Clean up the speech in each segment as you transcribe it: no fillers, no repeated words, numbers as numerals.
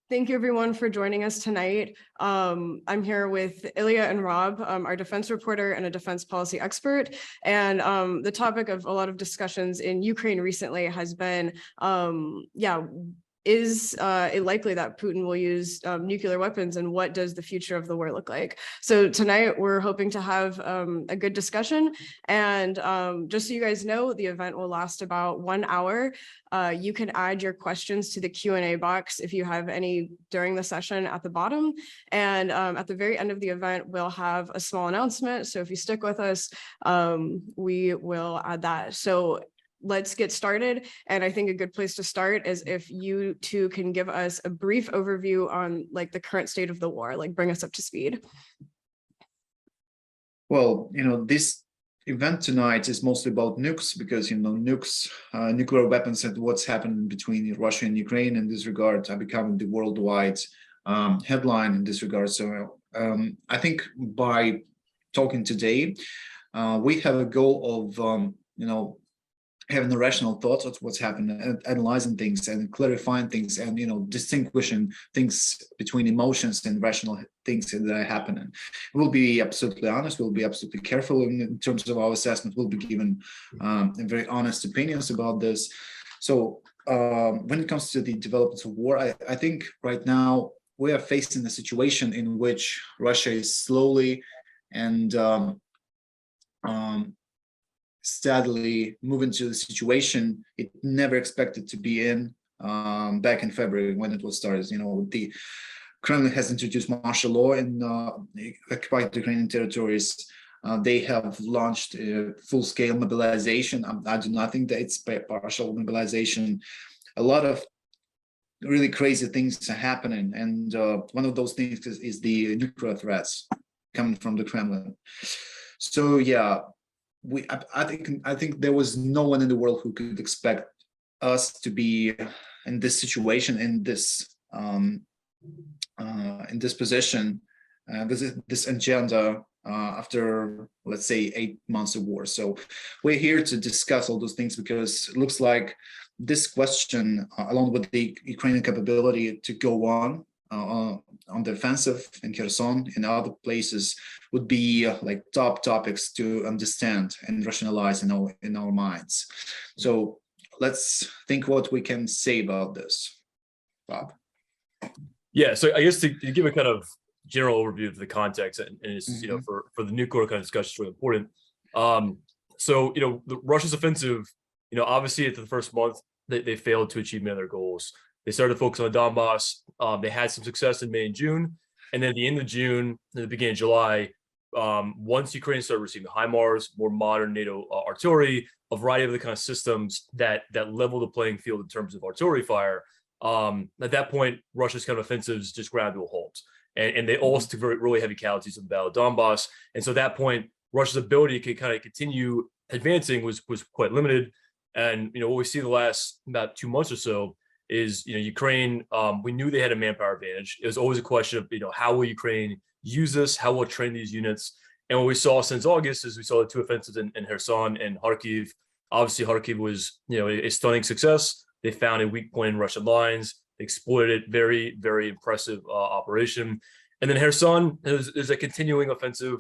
Thank you, everyone, for joining us tonight. I'm here with Illia and Rob, our defense reporter and a defense policy expert. And the topic of a lot of discussions in Ukraine recently has been, is it likely that Putin will use nuclear weapons, and what does the future of the war look like? So tonight we're hoping to have a good discussion. And just so you guys know, the event will last about 1 hour. You can add your questions to the Q&A box if you have any during the session at the bottom. And at the very end of the event, we'll have a small announcement. So if you stick with us, we will add that. So let's get started. And I think a good place to start is if you two can give us a brief overview on like the current state of the war, like bring us up to speed. Well, this event tonight is mostly about nukes because, nukes, nuclear weapons and what's happened between Russia and Ukraine in this regard are becoming the worldwide headline in this regard. So I think by talking today, we have a goal of, having a rational thoughts of what's happened, and analyzing things and clarifying things, and distinguishing things between emotions and rational things that are happening. We'll be absolutely honest. We'll be absolutely careful in terms of our assessment. We'll be given very honest opinions about this. So when it comes to the developments of war, I think right now we are facing a situation in which Russia is slowly and steadily moving to the situation it never expected to be in back in February when it was started. The Kremlin has introduced martial law in occupied Ukrainian territories. They have launched full-scale mobilization. I do not think that it's partial mobilization. A lot of really crazy things are happening, and one of those things is the nuclear threats coming from the Kremlin. So yeah. I think there was no one in the world who could expect us to be in this situation, in this position, this agenda after, let's say, 8 months of war. So we're here to discuss all those things because it looks like this question, along with the Ukrainian capability to go on the offensive in Kherson and other places, would be like top topics to understand and rationalize in our minds. So let's think what we can say about this, Rob. Yeah, so I guess to give a kind of general overview of the context, and it's, for the nuclear kind of discussion is really important. So the Russia's offensive, obviously at the first month they failed to achieve many of their goals. They started to focus on Donbass. They had some success in May and June. And then at the end of June, and the beginning of July, once Ukraine started receiving HIMARS, more modern NATO artillery, a variety of the kind of systems that level the playing field in terms of artillery fire, at that point, Russia's kind of offensives just ground to a halt. And they all took really heavy casualties in the Battle of Donbass. And so at that point, Russia's ability to kind of continue advancing was quite limited. And, what we see in the last about 2 months or so is, Ukraine, we knew they had a manpower advantage. It was always a question of, how will Ukraine use this? How will it train these units? And what we saw since August is we saw the two offensives in Kherson and Kharkiv. Obviously, Kharkiv was, a stunning success. They found a weak point in Russian lines, exploited it. Very, very impressive operation. And then Kherson is a continuing offensive.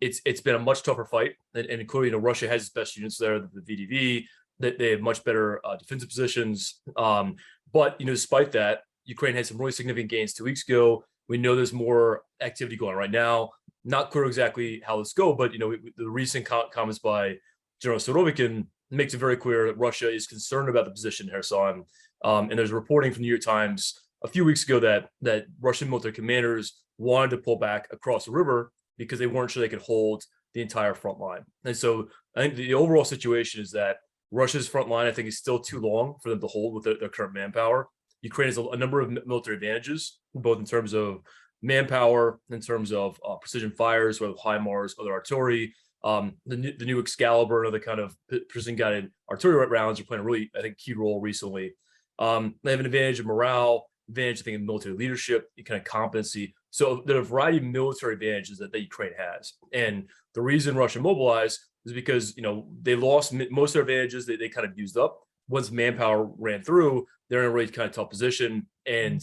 It's been a much tougher fight, and clearly, Russia has its best units there, the VDV. They have much better defensive positions. But, despite that, Ukraine had some really significant gains 2 weeks ago. We know there's more activity going on right now. Not clear exactly how this go, but, the recent comments by General Surovikin makes it very clear that Russia is concerned about the position in Kherson. And there's reporting from the New York Times a few weeks ago that Russian military commanders wanted to pull back across the river because they weren't sure they could hold the entire front line. And so I think the overall situation is that Russia's front line, I think, is still too long for them to hold with their current manpower. Ukraine has a number of military advantages, both in terms of manpower, in terms of precision fires, whether HIMARS, other artillery. The new Excalibur and other kind of precision-guided artillery rounds are playing a really, I think, key role recently. They have an advantage of morale, advantage, I think, in military leadership, kind of competency. So there are a variety of military advantages that Ukraine has. And the reason Russia mobilized is because, they lost most of their advantages they kind of used up. once manpower ran through, they're in a really kind of tough position, and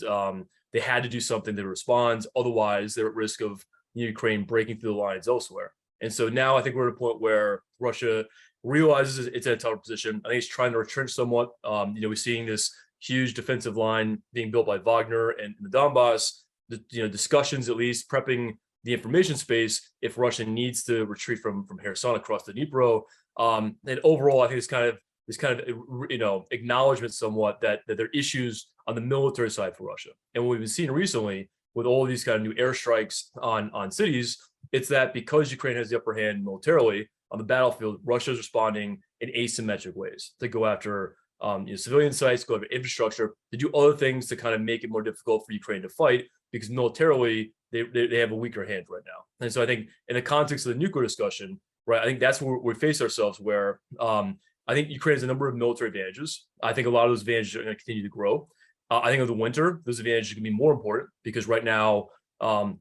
they had to do something to respond. Otherwise, they're at risk of Ukraine breaking through the lines elsewhere. And so now I think we're at a point where Russia realizes it's in a tougher position. I think it's trying to retrench somewhat. We're seeing this huge defensive line being built by Wagner and the Donbass. Discussions at least prepping the information space if Russia needs to retreat from Kherson across the Dnipro. And overall, I think it's kind of acknowledgement somewhat that there are issues on the military side for Russia. And what we've been seeing recently with all of these kind of new airstrikes on cities, it's that because Ukraine has the upper hand militarily on the battlefield, Russia is responding in asymmetric ways to go after civilian sites, go after infrastructure, to do other things to kind of make it more difficult for Ukraine to fight, because militarily they have a weaker hand right now. And so I think in the context of the nuclear discussion, right, I think that's where we face ourselves, where I think Ukraine has a number of military advantages. I think a lot of those advantages are going to continue to grow. I think of the winter, those advantages can be more important, because right now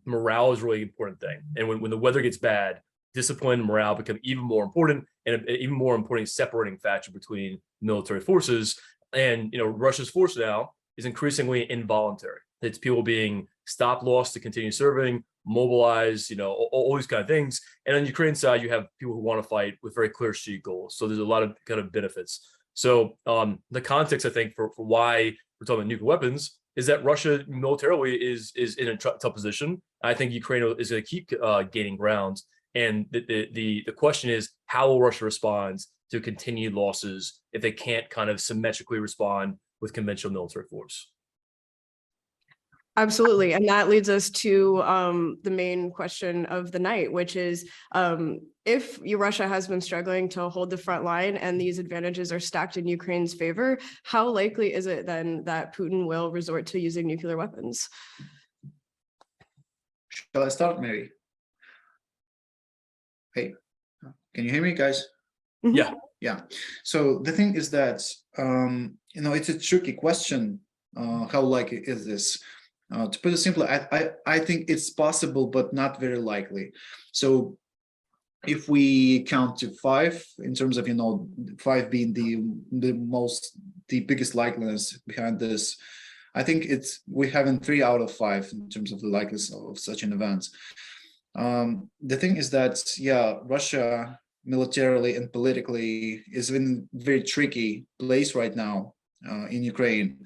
morale is a really important thing. And when the weather gets bad, discipline and morale become even more important, and an even more important separating factor between military forces. And Russia's force now is increasingly involuntary. It's people being stopped, lost to continue serving, mobilized, all these kind of things. And on the Ukraine side, you have people who want to fight with very clear strategic goals. So there's a lot of kind of benefits. So the context, I think, for why we're talking about nuclear weapons is that Russia militarily is in a tough position. I think Ukraine is going to keep gaining ground. And the question is, how will Russia respond to continued losses if they can't kind of symmetrically respond with conventional military force? Absolutely. And that leads us to the main question of the night, which is if Russia has been struggling to hold the front line and these advantages are stacked in Ukraine's favor, how likely is it then that Putin will resort to using nuclear weapons? Shall I start, Mary? Hey, can you hear me, guys? Yeah. Yeah. So the thing is that, it's a tricky question. How likely is this? To put it simply, I think it's possible, but not very likely. So if we count to 5 in terms of, 5 being the biggest likeliness behind this, I think we have in 3 out of 5 in terms of the likeliness of such an event. The thing is that, Russia militarily and politically is in a very tricky place right now in Ukraine.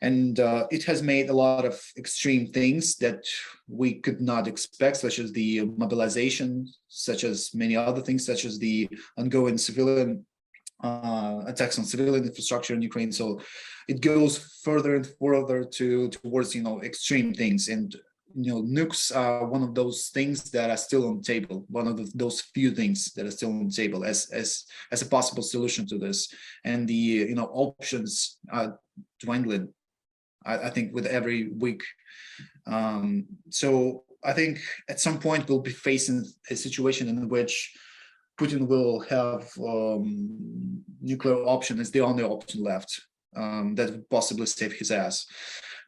And it has made a lot of extreme things that we could not expect, such as the mobilization, such as many other things, such as the ongoing civilian attacks on civilian infrastructure in Ukraine. So it goes further and further towards, extreme things. And nukes are one of those things that are still on the table, one of those few things that are still on the table as a possible solution to this. And the options are dwindling, I think, with every week. So I think at some point we'll be facing a situation in which Putin will have nuclear option as the only option left that would possibly save his ass.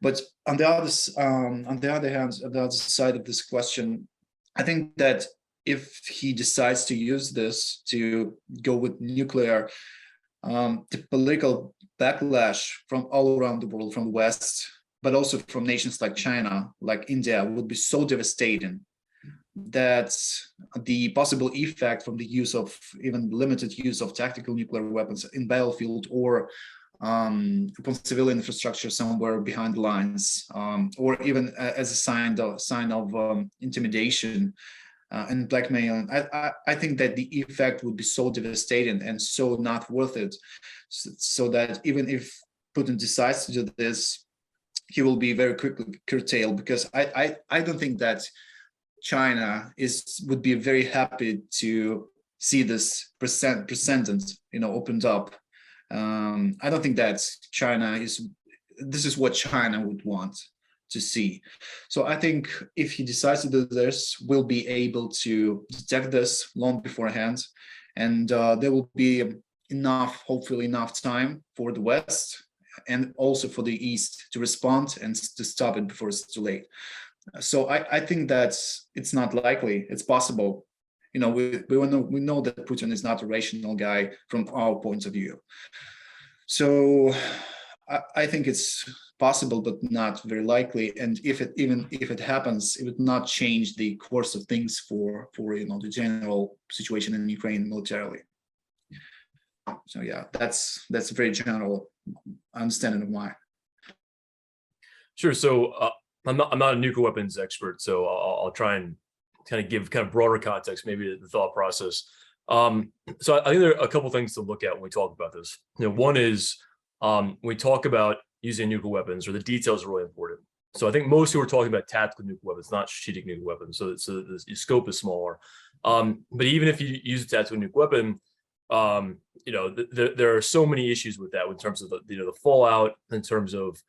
But on the other hand, on the other side of this question, I think that if he decides to use this to go with nuclear, the political backlash from all around the world, from the West, but also from nations like China, like India, would be so devastating that the possible effect from the use of even limited use of tactical nuclear weapons in battlefield or upon civilian infrastructure somewhere behind the lines, or even as a sign of intimidation and blackmail. I think that the effect would be so devastating and so not worth it, so that even if Putin decides to do this, he will be very quickly curtailed, because I don't think that China would be very happy to see this precedent, opened up. I don't think that this is what China would want to see. So I think if he decides to do this, we'll be able to detect this long beforehand, and there will be hopefully enough time for the West and also for the East to respond and to stop it before it's too late. So I think that it's not likely. It's possible. We know that Putin is not a rational guy from our point of view. So I think it's possible, but not very likely. And even if it happens, it would not change the course of things for the general situation in Ukraine militarily. So yeah, that's a very general understanding of why. Sure. So I'm not a nuclear weapons expert, so I'll try and kind of give kind of broader context, maybe the thought process. So I think there are a couple things to look at when we talk about this. One is when we talk about using nuclear weapons, or the details are really important. So I think most who are talking about tactical nuclear weapons, not strategic nuclear weapons. So the scope is smaller. But even if you use a tactical nuclear weapon, there are so many issues with that in terms of the fallout, in terms of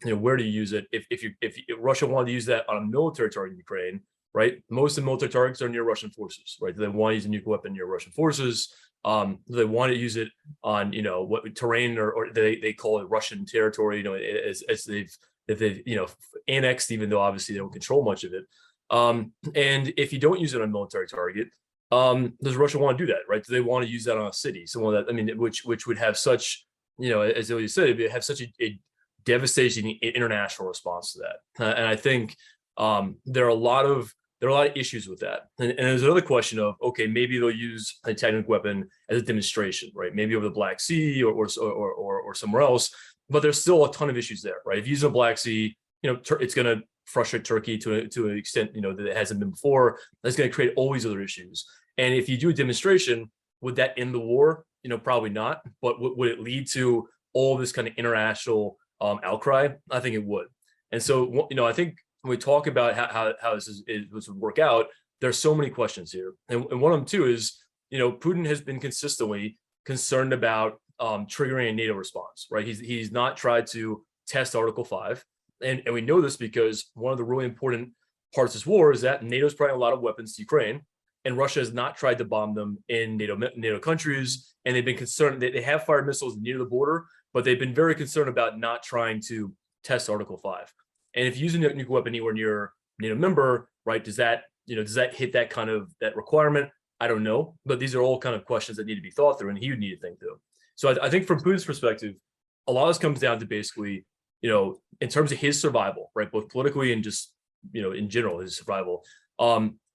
where do you use it? If Russia wanted to use that on a military target in Ukraine, right? Most of the military targets are near Russian forces, right? They want to use a nuclear weapon near Russian forces. They want to use it on, what terrain or they call it Russian territory, as they've annexed, even though obviously they don't control much of it. And if you don't use it on a military target, does Russia want to do that, right? Do they want to use that on a city? Someone that, which would have such, as Illia said, it would have such a devastating international response to that. And I think there are a lot of issues with that. And there's another question of, okay, maybe they'll use a tactical weapon as a demonstration, right? Maybe over the Black Sea or somewhere else, but there's still a ton of issues there, right? If you use the Black Sea, it's going to frustrate Turkey to an extent, that it hasn't been before. That's going to create all these other issues. And if you do a demonstration, would that end the war? Probably not. But would it lead to all this kind of international outcry? I think it would. And so, I think when we talk about how this would work out, there's so many questions here. And one of them too is, Putin has been consistently concerned about triggering a NATO response, right? He's not tried to test Article 5. And we know this because one of the really important parts of this war is that NATO's providing a lot of weapons to Ukraine, and Russia has not tried to bomb them in NATO countries. And they've been concerned that they have fired missiles near the border, but they've been very concerned about not trying to test Article 5. And if you use a nuclear weapon anywhere near NATO member, right, does that hit that kind of that requirement? I don't know, but these are all kind of questions that need to be thought through, and he would need to think through. So I think from Putin's perspective, a lot of this comes down to basically, in terms of his survival, right, both politically and just, in general, his survival.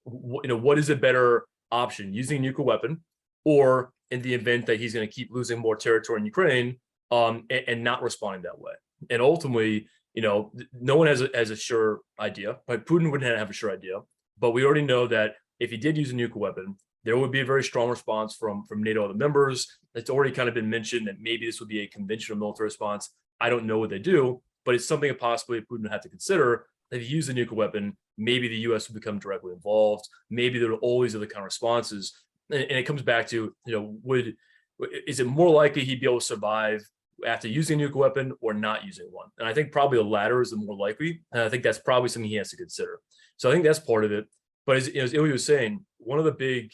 What is a better option, using a nuclear weapon, or in the event that he's going to keep losing more territory in Ukraine, and not responding that way? And ultimately, no one has a sure idea, but Putin wouldn't have a sure idea. But we already know that if he did use a nuclear weapon, there would be a very strong response from NATO other members. It's already kind of been mentioned that maybe this would be a conventional military response. I don't know what they do, but it's something that possibly Putin would have to consider. If you use a nuclear weapon, maybe the U.S. would become directly involved. Maybe there are always other kind of responses. And it comes back to, is it more likely he'd be able to survive after using a nuclear weapon or not using one? And I think probably the latter is the more likely. And I think that's probably something he has to consider. So I think that's part of it. But as Illia was saying, one of the big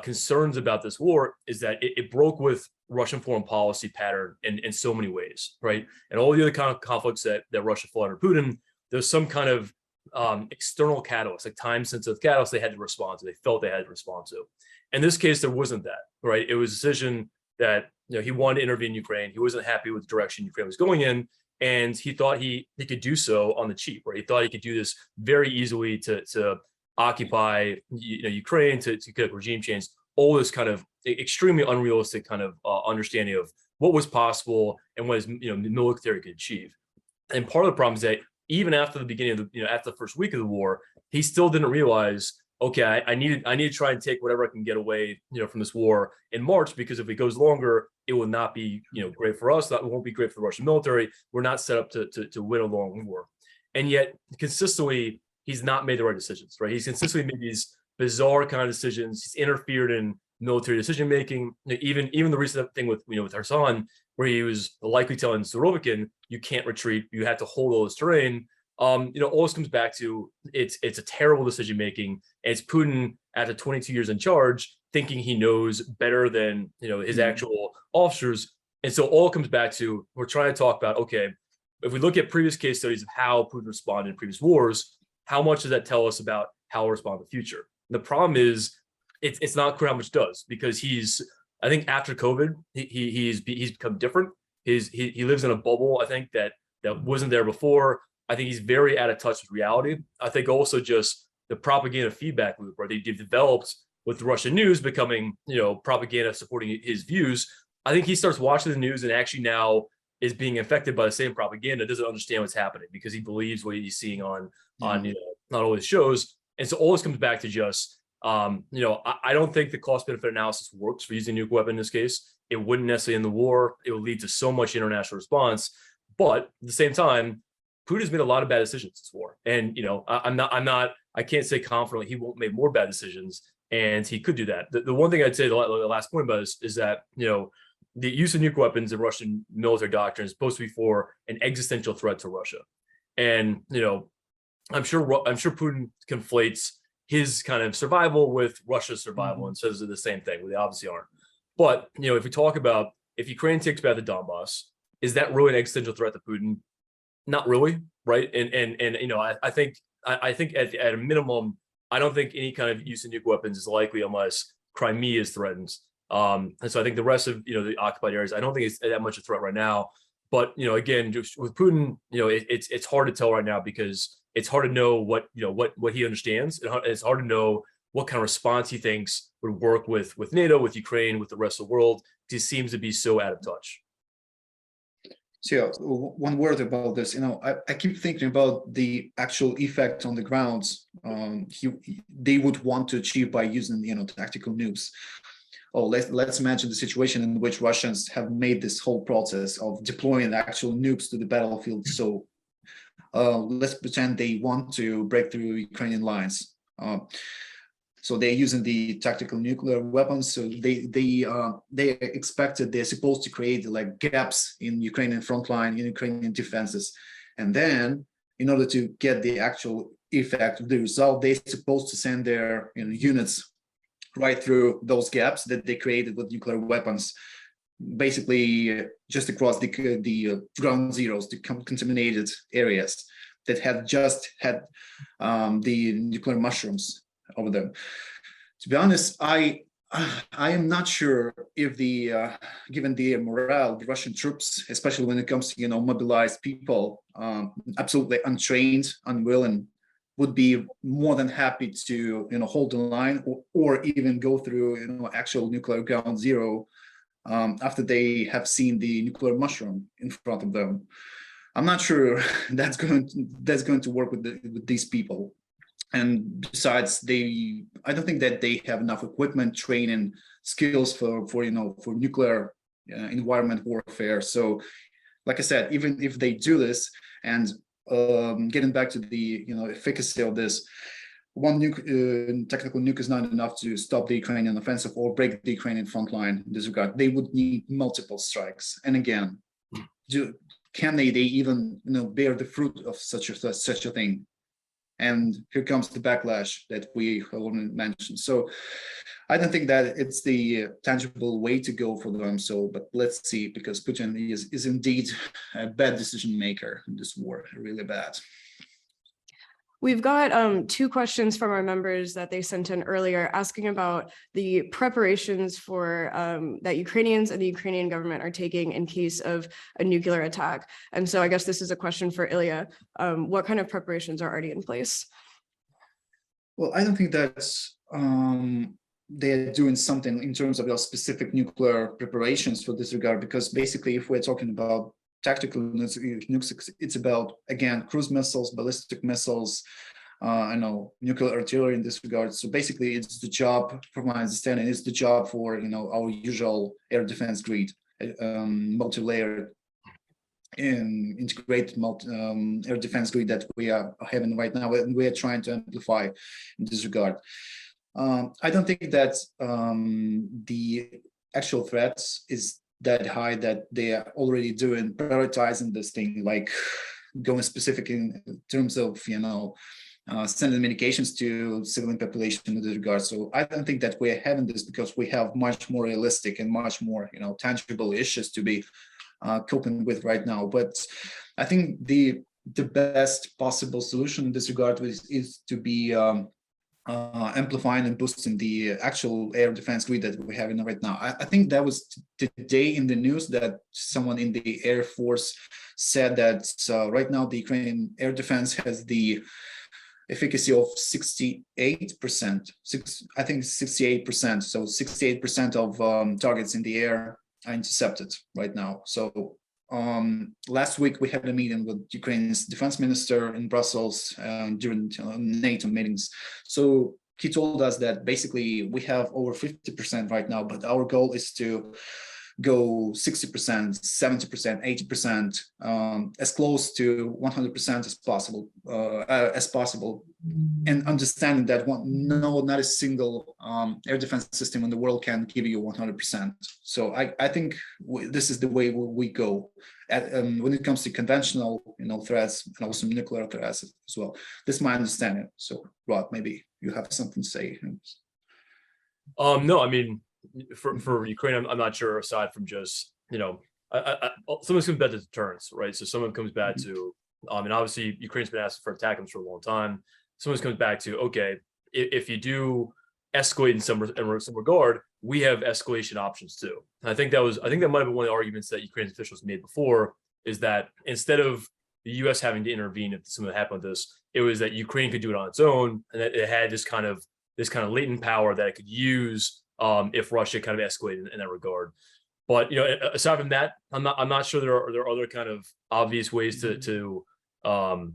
concerns about this war is that it broke with Russian foreign policy pattern in so many ways, right? And all the other kind of conflicts that Russia fought under Putin, there's some kind of external catalyst, like time-sensitive catalyst they had to respond to. They felt they had to respond to. In this case, there wasn't that, right? It was a decision that he wanted to intervene in Ukraine. He wasn't happy with the direction Ukraine was going in, and he thought he could do so on the cheap, right? He thought he could do this very easily to occupy Ukraine, to get regime change, all this kind of extremely unrealistic kind of understanding of what was possible and what his military could achieve. And part of the problem is that even after the beginning of after the first week of the war, he still didn't realize, okay, I need to try and take whatever I can get away, from this war in March, because if it goes longer, it will not be, great for us. That won't be great for the Russian military. We're not set up to win a long war. And yet consistently, he's not made the right decisions, right? He's consistently made these bizarre kind of decisions. He's interfered in military decision making. Even the recent thing with with Kherson, where he was likely telling Surovikin, you can't retreat, you have to hold all this terrain. All this comes back to it's a terrible decision making. And it's Putin after 22 years in charge, thinking he knows better than his actual officers. And so all comes back to, we're trying to talk about, okay, if we look at previous case studies of how Putin responded in previous wars, how much does that tell us about how we'll respond in the future? And the problem is, it's not clear how much does, because he's, I think after COVID, he's become different. He lives in a bubble, I think, that wasn't there before. I think he's very out of touch with reality. I think also just the propaganda feedback loop, right? They've developed with Russian news becoming, propaganda supporting his views. I think he starts watching the news and actually now is being affected by the same propaganda, doesn't understand what's happening because he believes what he's seeing on not all his shows. And so all this comes back to just, I don't think the cost benefit analysis works for using a nuclear weapon in this case. It wouldn't necessarily end the war. It would lead to so much international response. But at the same time, Putin's made a lot of bad decisions this war. And, I can't say confidently he won't make more bad decisions, and he could do that. The one thing I'd say, the last point about this is that, the use of nuclear weapons in Russian military doctrine is supposed to be for an existential threat to Russia. And, I'm sure Putin conflates his kind of survival with Russia's survival and says they're the same thing. Well, they obviously aren't. But, if we talk about if Ukraine takes back the Donbass, is that really an existential threat to Putin? Not really, right? And I think at a minimum, I don't think any kind of use of nuclear weapons is likely unless Crimea is threatened. And so I think the rest of the occupied areas, I don't think it's that much a threat right now. But again, just with Putin, it's hard to tell right now because it's hard to know what he understands. It's hard to know what kind of response he thinks would work with NATO, with Ukraine, with the rest of the world. He seems to be so out of touch. So one word about this, I keep thinking about the actual effect on the ground they would want to achieve by using, tactical nukes. Oh, let's imagine the situation in which Russians have made this whole process of deploying actual nukes to the battlefield. So let's pretend they want to break through Ukrainian lines. So they're using the tactical nuclear weapons. So they expected they're supposed to create like gaps in Ukrainian front line, in Ukrainian defenses. And then in order to get the actual effect of the result, they're supposed to send their units right through those gaps that they created with nuclear weapons, basically just across the ground zeros, the contaminated areas that had just had the nuclear mushrooms over them. To be honest, I am not sure if given the morale, the Russian troops, especially when it comes to mobilized people, absolutely untrained, unwilling, would be more than happy to hold the line or even go through actual nuclear ground zero after they have seen the nuclear mushroom in front of them. I'm not sure that's going to work with these people. And besides, I don't think that they have enough equipment, training, skills for nuclear environment warfare. So, like I said, even if they do this, and getting back to the efficacy of this, one tactical nuke is not enough to stop the Ukrainian offensive or break the Ukrainian front line in this regard. They would need multiple strikes. And again, can they even bear the fruit of such a thing? And here comes the backlash that we already mentioned. So I don't think that it's the tangible way to go for them. So, but let's see, because Putin is indeed a bad decision maker in this war, really bad. We've got two questions from our members that they sent in earlier asking about the preparations for that Ukrainians and the Ukrainian government are taking in case of a nuclear attack. And so I guess this is a question for Illia. What kind of preparations are already in place? Well, I don't think that's they're doing something in terms of your specific nuclear preparations for this regard, because basically if we're talking about tactical nukes, it's about, again, cruise missiles, ballistic missiles, nuclear artillery in this regard. So basically it's the job, from my understanding, it's the job for, our usual air defense grid, multi-layered integrated air defense grid that we are having right now, and we are trying to amplify in this regard. I don't think that the actual threats is that high that they are already prioritizing this thing, like going specific in terms of sending medications to civilian population in this regard. So I don't think that we're having this because we have much more realistic and much more tangible issues to be coping with right now. But I think the best possible solution in this regard is to be amplifying and boosting the actual air defense grid that we have in right now. I think that was today in the news that someone in the Air Force said that right now the Ukrainian air defense has the efficacy of 68%. I think 68%. So 68% of targets in the air are intercepted right now. So last week we had a meeting with Ukraine's defense minister in Brussels during NATO meetings. So he told us that basically we have over 50% right now, but our goal is to go 60%, 70%, 80%, as close to 100% as possible, and understanding that not a single air defense system in the world can give you 100%. So I think this is the way we go when it comes to conventional, threats and also nuclear threats as well. This is my understanding. So Rod, maybe you have something to say. No, I mean, for Ukraine, I'm not sure. Aside from just some of this comes back to deterrence, right? So some of it comes back to, and obviously Ukraine's been asking for attack for a long time. Some of this comes back to, okay, if you do escalate in some regard, we have escalation options too. And I think that might have been one of the arguments that Ukraine's officials made before, is that instead of the U.S. having to intervene if something happened with this, it was that Ukraine could do it on its own, and that it had this kind of latent power that it could use if Russia kind of escalated in that regard. But aside from that, I'm not sure there are other kind of obvious ways to kind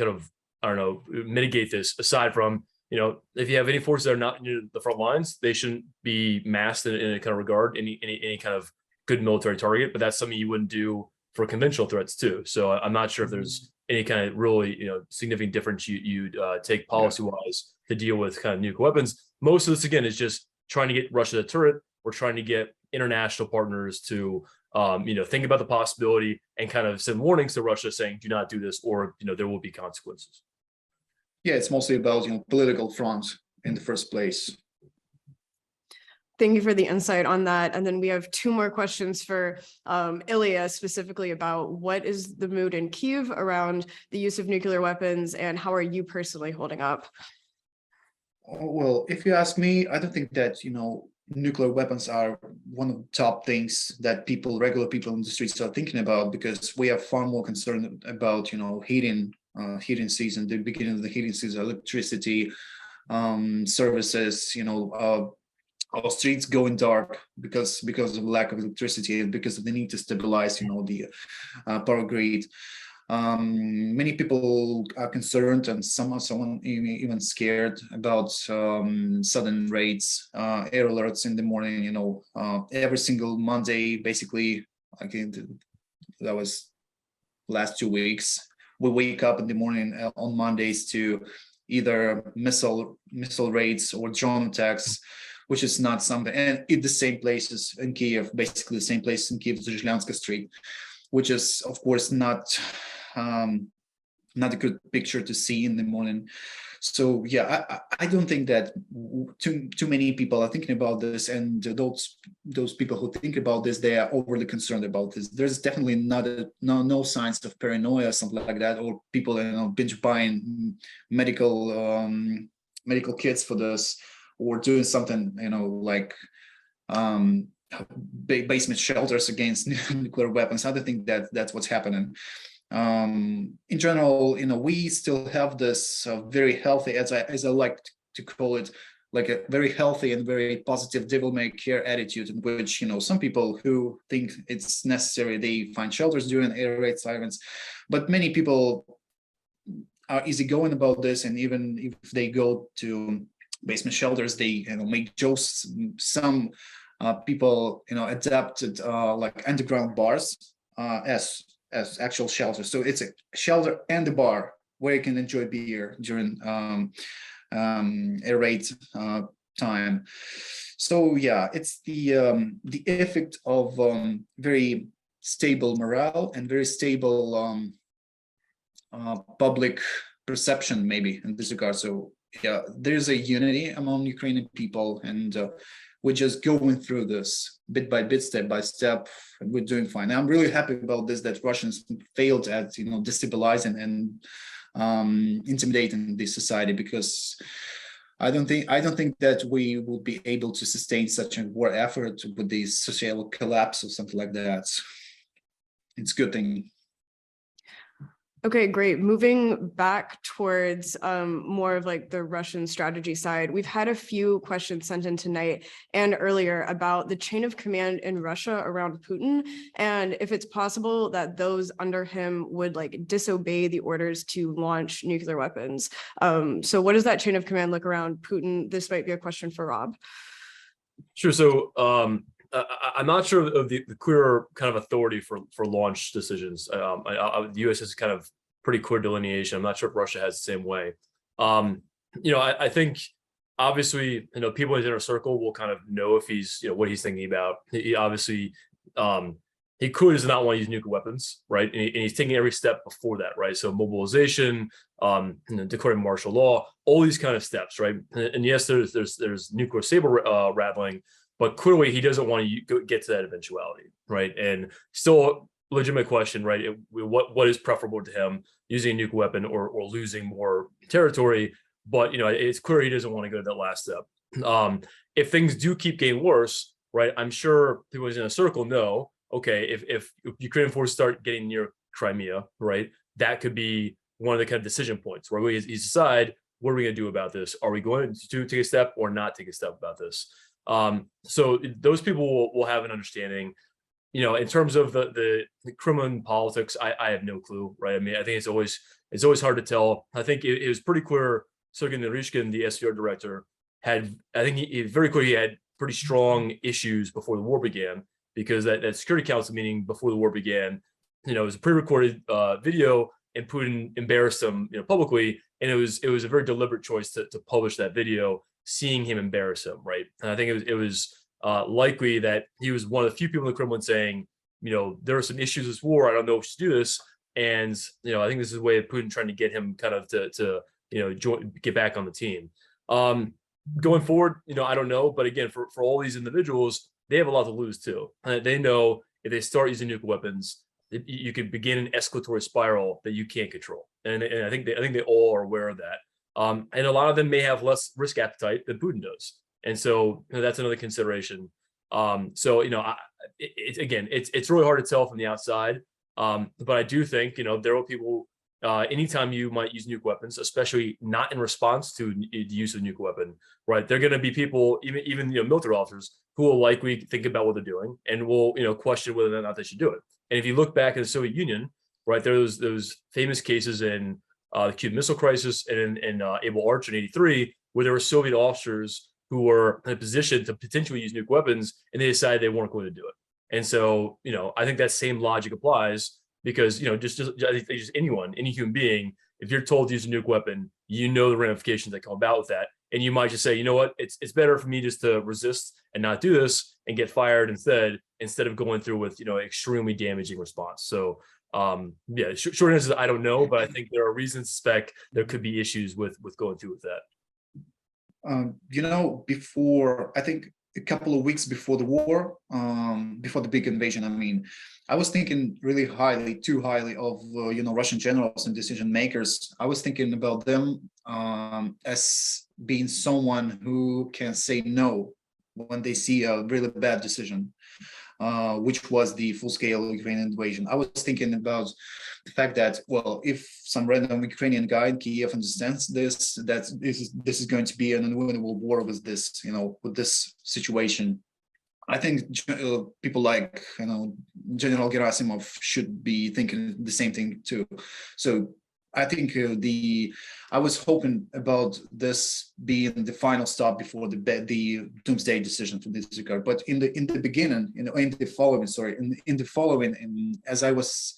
of, I don't know, mitigate this, aside from if you have any forces that are not near the front lines, they shouldn't be massed in a kind of regard, any kind of good military target. But that's something you wouldn't do for conventional threats too. So I'm not sure if there's any kind of really significant difference you'd take policy wise to deal with kind of nuclear weapons. Most of this again is just trying to get Russia to turret. We're trying to get international partners to think about the possibility and kind of send warnings to Russia saying, do not do this, or there will be consequences. Yeah, it's mostly about political front in the first place. Thank you for the insight on that. And then we have two more questions for Illia, specifically about what is the mood in Kyiv around the use of nuclear weapons, and how are you personally holding up? Well, if you ask me, I don't think that nuclear weapons are one of the top things that regular people in the streets are thinking about, because we are far more concerned about heating season, the beginning of the heating season, electricity, services, our streets going dark because of lack of electricity and because of the need to stabilize the power grid. Many people are concerned, and someone even scared about sudden raids, air alerts in the morning. Every single Monday, basically, that was last 2 weeks. We wake up in the morning on Mondays to either missile raids or drone attacks, which is not something. And in the same places in Kyiv, basically the same place in Kyiv, Zhizhlyanska Street, which is of course not a good picture to see in the morning. So yeah, I don't think that too many people are thinking about this, and those people who think about this, they are overly concerned about this. There's definitely no signs of paranoia, something like that, or people binge buying medical kits for this, or doing something like basement shelters against nuclear weapons. I don't think that's what's happening. In general, we still have this very healthy, as I like to call it, like a very healthy and very positive devil may care attitude, in which some people who think it's necessary, they find shelters during air raid sirens, but many people are easygoing about this, and even if they go to basement shelters, they make jokes. Some people adapted like underground bars as actual shelters. So it's a shelter and a bar where you can enjoy beer during air raid time. So yeah, it's the effect of very stable morale and very stable public perception, maybe, in this regard. So yeah, there's a unity among Ukrainian people, and we're just going through this bit by bit, step by step, and we're doing fine. I'm really happy about this, that Russians failed at destabilizing and intimidating this society, because I don't think that we will be able to sustain such a war effort with the social collapse or something like that. It's a good thing. Okay, great. Moving back towards more of like the Russian strategy side, we've had a few questions sent in tonight and earlier about the chain of command in Russia around Putin, and if it's possible that those under him would like disobey the orders to launch nuclear weapons. So what does that chain of command look around Putin? This might be a question for Rob. Sure. So I'm not sure of the clear kind of authority for launch decisions. The U.S. has kind of pretty clear delineation. I'm not sure if Russia has the same way. I think obviously, people in his inner circle will kind of know if he's, what he's thinking about. He obviously, he clearly does not want to use nuclear weapons, right? And he's taking every step before that, right? So mobilization, declaring martial law, all these kind of steps, right? And yes, there's nuclear saber rattling, but clearly he doesn't want to get to that eventuality, right? And still legitimate question, right? What is preferable to him, using a nuclear weapon or losing more territory? But it's clear he doesn't want to go to that last step. If things do keep getting worse, right? I'm sure people in a circle know, okay, if Ukrainian forces start getting near Crimea, right? That could be one of the kind of decision points where we decide, what are we going to do about this? Are we going to take a step or not take a step about this? So those people will have an understanding. In terms of the Kremlin politics, I have no clue, right? I mean, I think it's always hard to tell. I think it was pretty clear. Sergei Naryshkin, the SVR director, he very clear he had pretty strong issues before the war began, because that Security Council meeting before the war began, it was a pre-recorded video, and Putin embarrassed him, publicly, and it was a very deliberate choice to publish that video, seeing him embarrass him, right? And I think it was likely that he was one of the few people in the Kremlin saying, there are some issues with this war. I don't know if we should do this. And, I think this is a way of Putin trying to get him kind of to get back on the team. Going forward, I don't know. But again, for all these individuals, they have a lot to lose too. They know if they start using nuclear weapons, you could begin an escalatory spiral that you can't control. And I think they all are aware of that. And a lot of them may have less risk appetite than Putin does. And so that's another consideration. It's really hard to tell from the outside. But I do think, there are people, anytime you might use nuclear weapons, especially not in response to the use of a nuclear weapon, right? They're going to be people, even military officers, who will likely think about what they're doing and will, question whether or not they should do it. And if you look back at the Soviet Union, right, there was those famous cases in the Cuban Missile Crisis and in Able Arch in '83, where there were Soviet officers who were in a position to potentially use nuclear weapons, and they decided they weren't going to do it. And so, I think that same logic applies, because, just anyone, any human being, if you're told to use a nuclear weapon, the ramifications that come about with that. And you might just say, it's better for me just to resist and not do this and get fired instead of going through with, extremely damaging response. So, short answer is I don't know, but I think there are reasons to suspect there could be issues with going through with that. Before, I think a couple of weeks before the war, before the big invasion, I was thinking really too highly of, Russian generals and decision makers. I was thinking about them as being someone who can say no when they see a really bad decision, which was the full-scale Ukrainian invasion. I was thinking about the fact that, well, if some random Ukrainian guy in Kyiv understands this, that this is going to be an unwinnable war with this, with this situation. I think people like, General Gerasimov should be thinking the same thing too. So I think I was hoping about this being the final stop before the doomsday decision for this regard. But in the beginning, in the following, as I was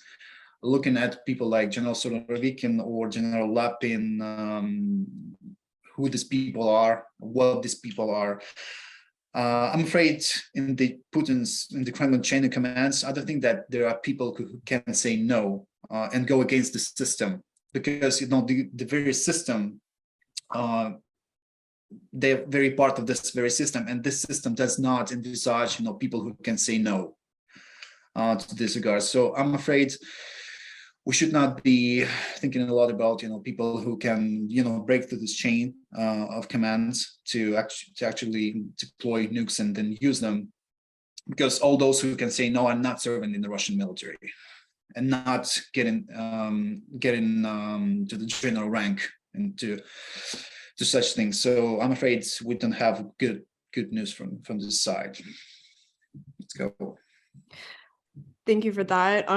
looking at people like General Surovikin or General Lapin, who these people are, what these people are, I'm afraid in the Kremlin chain of commands, I don't think that there are people who can say no and go against the system, because the very system, they're very part of this very system, and this system does not envisage people who can say no to this regard. So I'm afraid we should not be thinking a lot about people who can break through this chain of commands to actually deploy nukes and then use them, because all those who can say no, I'm not serving in the Russian military and not getting to the general rank and to such things. So I'm afraid we don't have good news from this side. Let's go. Thank you for that.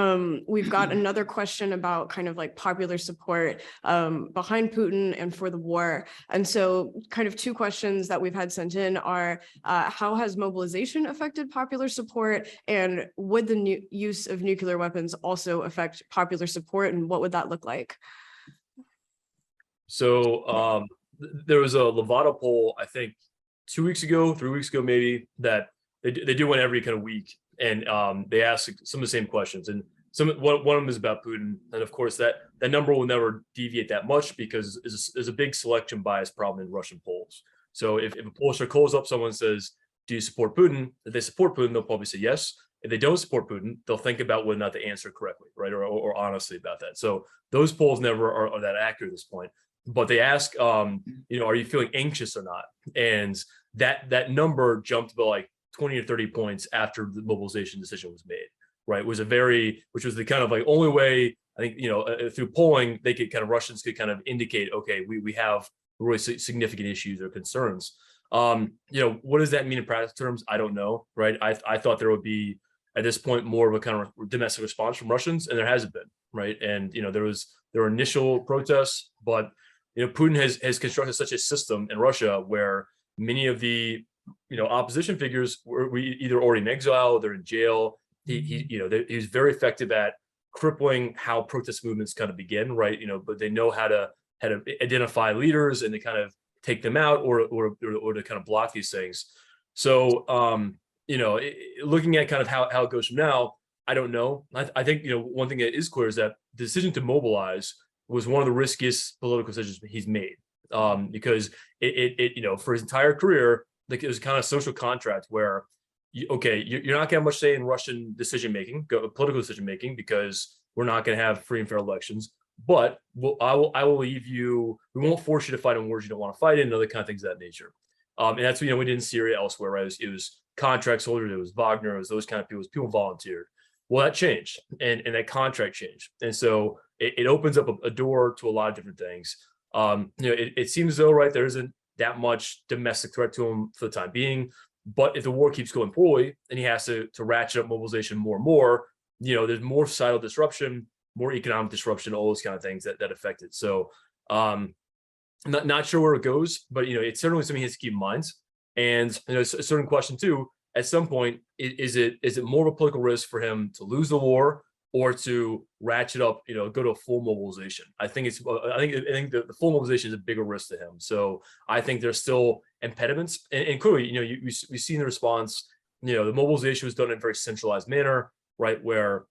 We've got another question about kind of like popular support behind Putin and for the war. And so kind of two questions that we've had sent in are, how has mobilization affected popular support? And would the use of nuclear weapons also affect popular support? And what would that look like? So there was a Levada poll, I think 2 weeks ago, 3 weeks ago, maybe, that they do one every kind of week. And they ask some of the same questions, and one of them is about Putin, and of course that number will never deviate that much because there's a big selection bias problem in Russian polls. So if a pollster calls up someone and says, "Do you support Putin?" If they support Putin, they'll probably say yes. If they don't support Putin, they'll think about whether or not to answer correctly, right, or honestly about that. So those polls never are that accurate at this point. But they ask, are you feeling anxious or not? And that number jumped about like 20 or 30 points after the mobilization decision was made, right? Which was the kind of like only way, I think, through polling, Russians could kind of indicate, okay, we have really significant issues or concerns. What does that mean in practical terms? I don't know, right? I thought there would be, at this point, more of a kind of domestic response from Russians, and there hasn't been, right? And, there were initial protests, but, Putin has constructed such a system in Russia where many of the opposition figures were either already in exile, they're in jail. He's very effective at crippling how protest movements kind of begin, right? But they know how to identify leaders and to kind of take them out or to kind of block these things. So looking at kind of how it goes from now, I don't know. I think one thing that is clear is that the decision to mobilize was one of the riskiest political decisions he's made, because it for his entire career, like, it was kind of a social contract where, you're not going to have much say in Russian political decision making, because we're not going to have free and fair elections. But I will leave you. We won't force you to fight in wars you don't want to fight in, and other kind of things of that nature. And that's what we did in Syria, elsewhere, right? It was contract soldiers, it was Wagner, it was those kind of people. People volunteered. Well, that changed, and that contract changed, and so it opens up a door to a lot of different things. It seems as though, right, there isn't that much domestic threat to him for the time being. But if the war keeps going poorly and he has to ratchet up mobilization more and more, there's more societal disruption, more economic disruption, all those kind of things that affect it. So not sure where it goes, but it's certainly something he has to keep in mind. And a certain question too, at some point, is it more of a political risk for him to lose the war or to ratchet up, go to a full mobilization? I think the full mobilization is a bigger risk to him. So I think there's still impediments, and clearly, we've seen the response. The mobilization was done in a very centralized manner, right? Where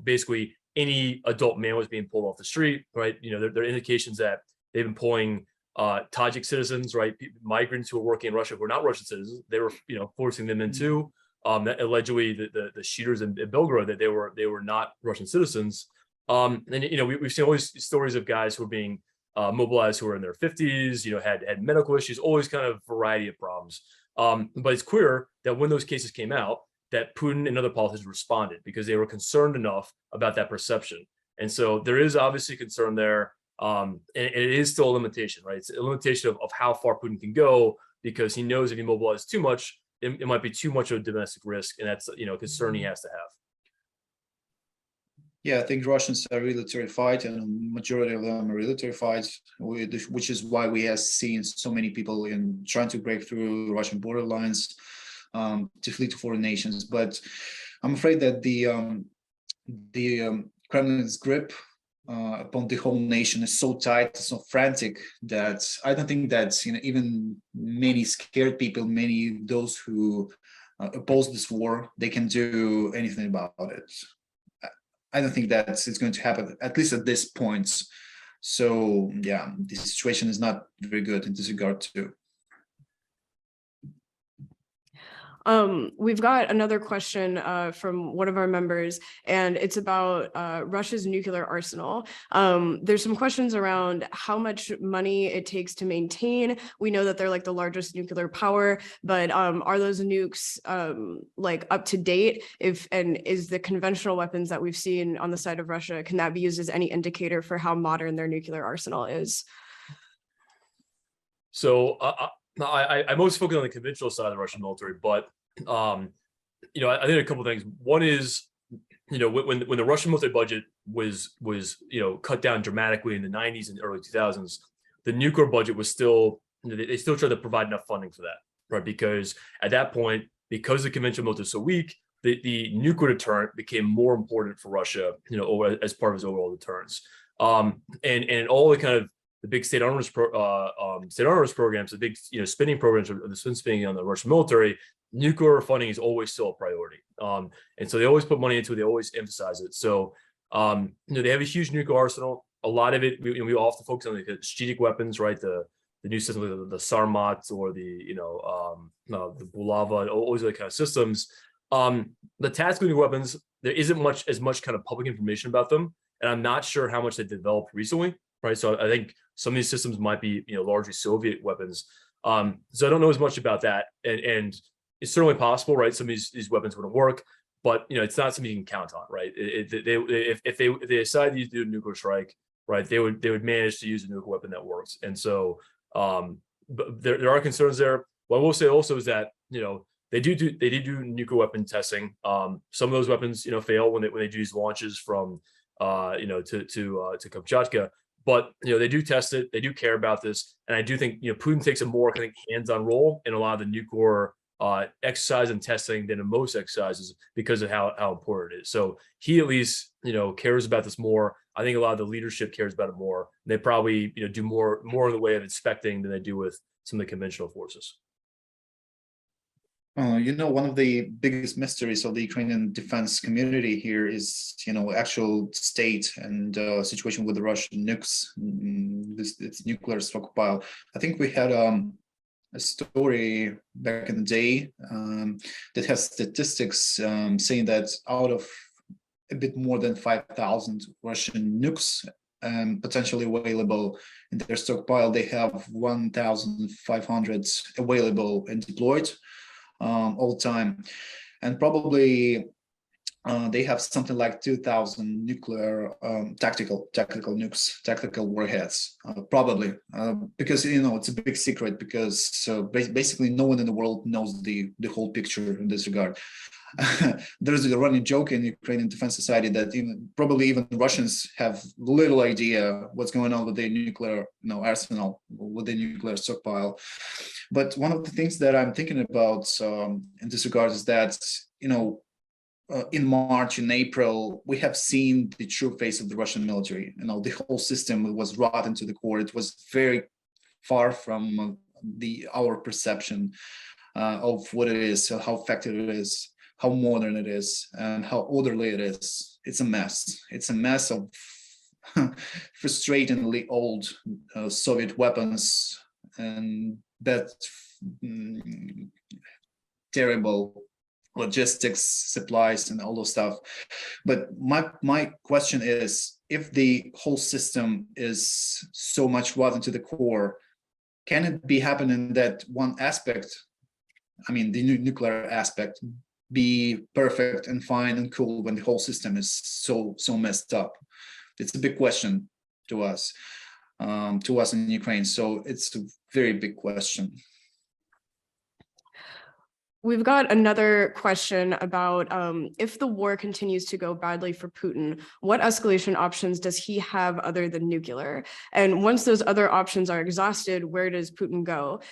basically any adult man was being pulled off the street, right? There are indications that they've been pulling Tajik citizens, right? Migrants who are working in Russia who are not Russian citizens. They were, forcing them into. That allegedly the shooters in Belgrade, that they were not Russian citizens. And we've seen all these stories of guys who are being mobilized who are in their 50s, had medical issues, always kind of variety of problems. But it's clear that when those cases came out, that Putin and other politicians responded because they were concerned enough about that perception. And so there is obviously concern there. And it is still a limitation, right? It's a limitation of how far Putin can go, because he knows if he mobilizes too much, it might be too much of a domestic risk, and that's a concern he has to have. Yeah, I think Russians are really terrified, and majority of them are really terrified, which is why we have seen so many people trying to break through Russian border lines to flee to foreign nations. But I'm afraid that the Kremlin's grip upon the whole nation is so tight, so frantic, that I don't think that even many scared people, many those who oppose this war, they can do anything about it. I don't think that it's going to happen, at least at this point. So yeah, the situation is not very good in this regard too. We've got another question from one of our members, and it's about Russia's nuclear arsenal. There's some questions around how much money it takes to maintain. We know that they're like the largest nuclear power, but are those nukes like up to date? And is the conventional weapons that we've seen on the side of Russia, can that be used as any indicator for how modern their nuclear arsenal is? So I most focus on the conventional side of the Russian military, but I think a couple of things. One is, when the Russian military budget was cut down dramatically in the 90s and early 2000s, the nuclear budget was still, they still tried to provide enough funding for that, right? Because at that point, because the conventional military is so weak, the nuclear deterrent became more important for Russia, as part of its overall deterrence. And all the kind of the big state armaments programs, the big spending programs, or the spending on the Russian military, nuclear funding is always still a priority. And so they always put money into it. They always emphasize it. So they have a huge nuclear arsenal. A lot of it, we often focus on the strategic weapons, right? The new system, the Sarmat or the Bulava, all those other kind of systems. The tactical nuclear weapons, there isn't as much kind of public information about them, and I'm not sure how much they developed recently, right? So I think some of these systems might be largely Soviet weapons. So I don't know as much about that, and it's certainly possible, right? Some of these weapons wouldn't work, but it's not something you can count on, right? If they decide to do a nuclear strike, right, they would manage to use a nuclear weapon that works. And so but there are concerns there. What I will say also is that they did do nuclear weapon testing. Some of those weapons fail when they do these launches from to Kamchatka. But they do test it. They do care about this, and I do think Putin takes a more hands-on role in a lot of the nuclear exercise and testing than in most exercises because of how important it is. So he at least cares about this more. I think a lot of the leadership cares about it more. They probably do more in the way of inspecting than they do with some of the conventional forces. One of the biggest mysteries of the Ukrainian defense community here is, actual state and situation with the Russian nukes, this nuclear stockpile. I think we had a story back in the day that has statistics saying that out of a bit more than 5,000 Russian nukes potentially available in their stockpile, they have 1,500 available and deployed all the time, and probably they have something like 2,000 nuclear tactical nukes, tactical warheads, probably because it's a big secret, because basically no one in the world knows the whole picture in this regard. There's a running joke in Ukrainian Defense Society that probably even Russians have little idea what's going on with their nuclear arsenal, with their nuclear stockpile. But one of the things that I'm thinking about in this regard is that in March, in April, we have seen the true face of the Russian military. The whole system was rotten to the core. It was very far from our perception of what it is, how effective it is, how modern it is, and how orderly it is. It's a mess. It's a mess of frustratingly old Soviet weapons and that terrible logistics, supplies, and all those stuff. But my question is, if the whole system is so much rotten to the core, can it be happening that one aspect, the nuclear aspect, be perfect and fine and cool when the whole system is so messed up? It's a big question to us in Ukraine. So it's a very big question. We've got another question about if the war continues to go badly for Putin, what escalation options does he have other than nuclear? And once those other options are exhausted, where does Putin go?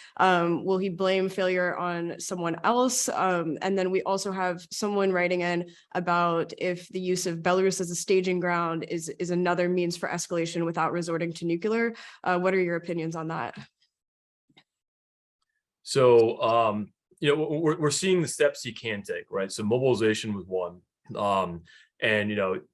Will he blame failure on someone else? And then we also have someone writing in about if the use of Belarus as a staging ground is another means for escalation without resorting to nuclear. What are your opinions on that? So, we're seeing the steps he can take, right? So mobilization was one, and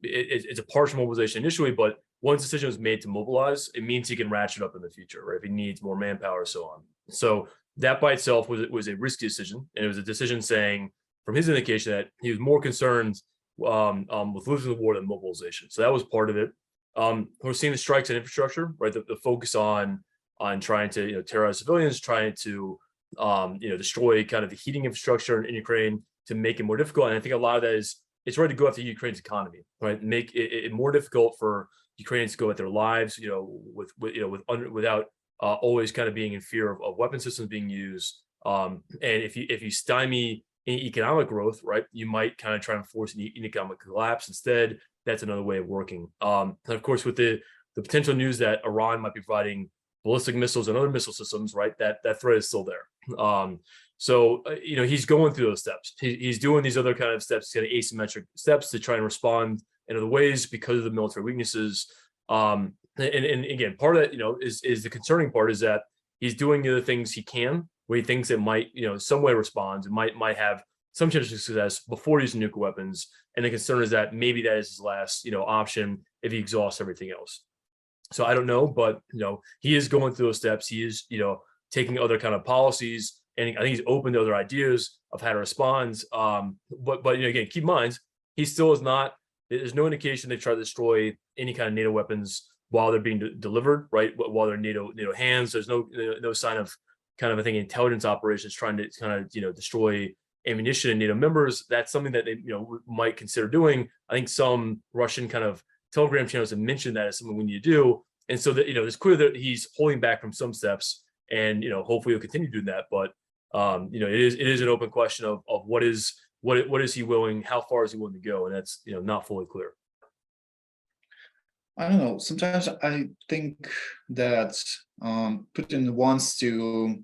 it's a partial mobilization initially, but once the decision was made to mobilize, it means he can ratchet up in the future, right? If he needs more manpower, so on. So that by itself was a risky decision, and it was a decision saying, from his indication, that he was more concerned with losing the war than mobilization. So that was part of it. We're seeing the strikes on infrastructure, right? The focus on trying to terrorize civilians, trying to destroy kind of the heating infrastructure in Ukraine to make it more difficult. And I think a lot of that is it's ready to go after Ukraine's economy, right? Make it more difficult for Ukrainians to go at their lives, without always kind of being in fear of weapon systems being used. And if you stymie any economic growth, right, you might kind of try and force an economic collapse instead. That's another way of working. And of course, with the potential news that Iran might be providing ballistic missiles and other missile systems, right, that threat is still there. So he's going through those steps. He's doing these other kind of steps, kind of asymmetric steps to try and respond in other ways because of the military weaknesses. And again, part of that, is the concerning part is that he's doing the other things he can, where he thinks it might, some way respond and might have some chance of success before using nuclear weapons. And the concern is that maybe that is his last, option if he exhausts everything else. So I don't know, but he is going through those steps. He is, taking other kind of policies, and I think he's open to other ideas of how to respond. But again, keep in mind, he still is not. There's no indication they try to destroy any kind of NATO weapons while they're being delivered, right? While they're in NATO hands. There's no sign of kind of, I think, intelligence operations trying to kind of destroy ammunition in NATO members. That's something that they might consider doing. I think some Russian kind of Telegram channels have mentioned that as something we need to do. And so that it's clear that he's holding back from some steps, and hopefully he'll continue doing that. But it is an open question of what is he willing, how far is he willing to go, and that's not fully clear. I don't know. Sometimes I think that Putin wants to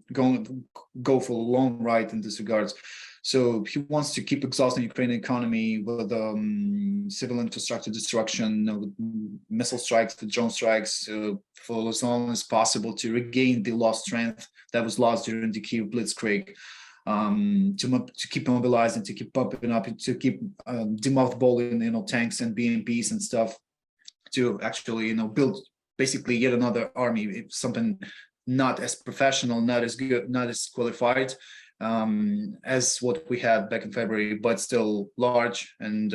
go for a long ride in this regards. So he wants to keep exhausting the Ukrainian economy with civil infrastructure destruction, with missile strikes, the drone strikes, for as long as possible to regain the lost strength that was lost during the Kyiv blitzkrieg. To keep mobilizing, to keep pumping up, to keep demothballing, tanks and BMPs and stuff, to actually, build basically yet another army, something not as professional, not as good, not as qualified as what we had back in February, but still large and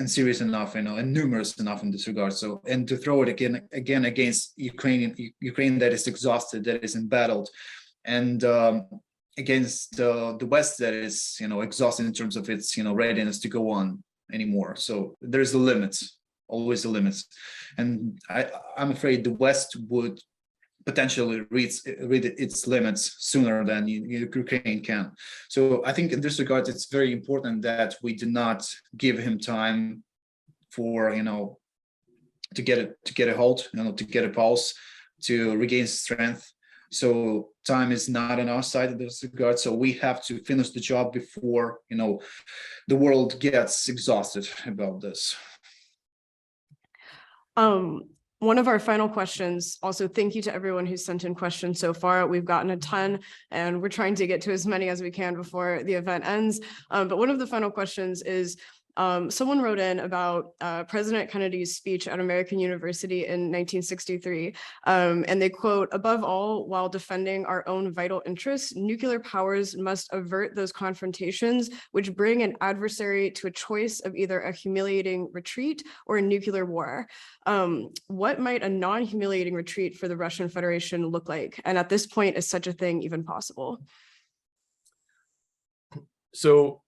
serious enough, and numerous enough in this regard. So, and to throw it again against Ukraine that is exhausted, that is embattled, and against the West that is, exhausted in terms of its, readiness to go on anymore. So there's the limits, always the limits, and I'm afraid the West would potentially reach its limits sooner than Ukraine can. So I think in this regard, it's very important that we do not give him time for to get a hold, to get a pulse, to regain strength. So time is not on our side in this regard. So we have to finish the job before the world gets exhausted about this. One of our final questions, also thank you to everyone who's sent in questions so far. We've gotten a ton, and we're trying to get to as many as we can before the event ends. But one of the final questions is, someone wrote in about President Kennedy's speech at American University in 1963, and they quote, "Above all, while defending our own vital interests, nuclear powers must avert those confrontations which bring an adversary to a choice of either a humiliating retreat or a nuclear war." What might a non-humiliating retreat for the Russian Federation look like? And at this point, is such a thing even possible? So,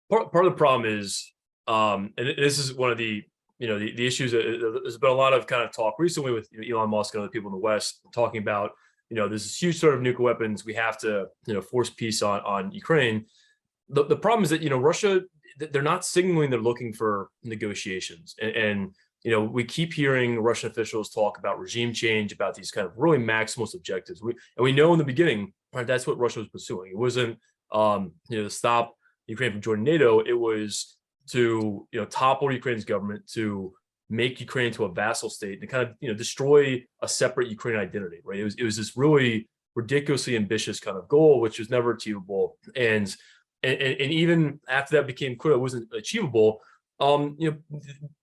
part of the problem is, and this is one of the issues. There's been a lot of kind of talk recently with Elon Musk and other people in the West talking about there's this huge sort of nuclear weapons. We have to force peace on Ukraine. The problem is that Russia, they're not signaling they're looking for negotiations, and we keep hearing Russian officials talk about regime change, about these kind of really maximalist objectives. We know in the beginning, right, that's what Russia was pursuing. It wasn't to stop Ukraine from joining NATO. It was to topple Ukraine's government, to make Ukraine into a vassal state, and kind of destroy a separate Ukrainian identity. Right? It was this really ridiculously ambitious kind of goal, which was never achievable. And even after that became clear it wasn't achievable,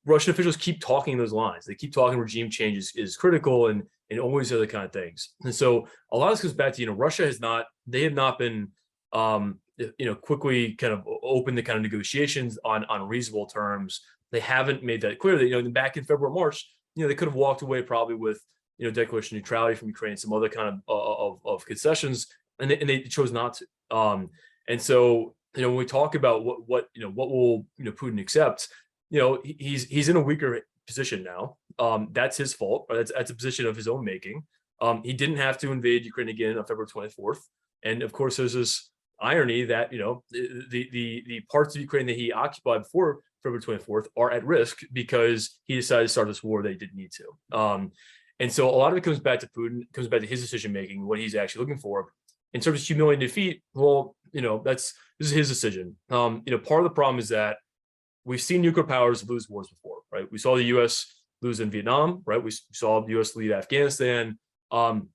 Russian officials keep talking those lines. They keep talking regime change is critical and always other kind of things. And so a lot of this goes back to, Russia they have not been, quickly kind of open to kind of negotiations on reasonable terms. They haven't made that clear that, back in February, March, they could have walked away probably with, declaration of neutrality from Ukraine, some other kind of concessions, and they chose not to. And so, when we talk about what will Putin accept, he's in a weaker position now. That's his fault. Or that's a position of his own making. He didn't have to invade Ukraine again on February 24th, and of course, there's this irony that the parts of Ukraine that he occupied before February 24th are at risk because he decided to start this war that he didn't need to. And so a lot of it comes back to Putin, comes back to his decision making, what he's actually looking for. In terms of humiliating defeat, well, this is his decision. Part of the problem is that we've seen nuclear powers lose wars before, right? We saw the U.S. lose in Vietnam, right? We saw the U.S. lead Afghanistan.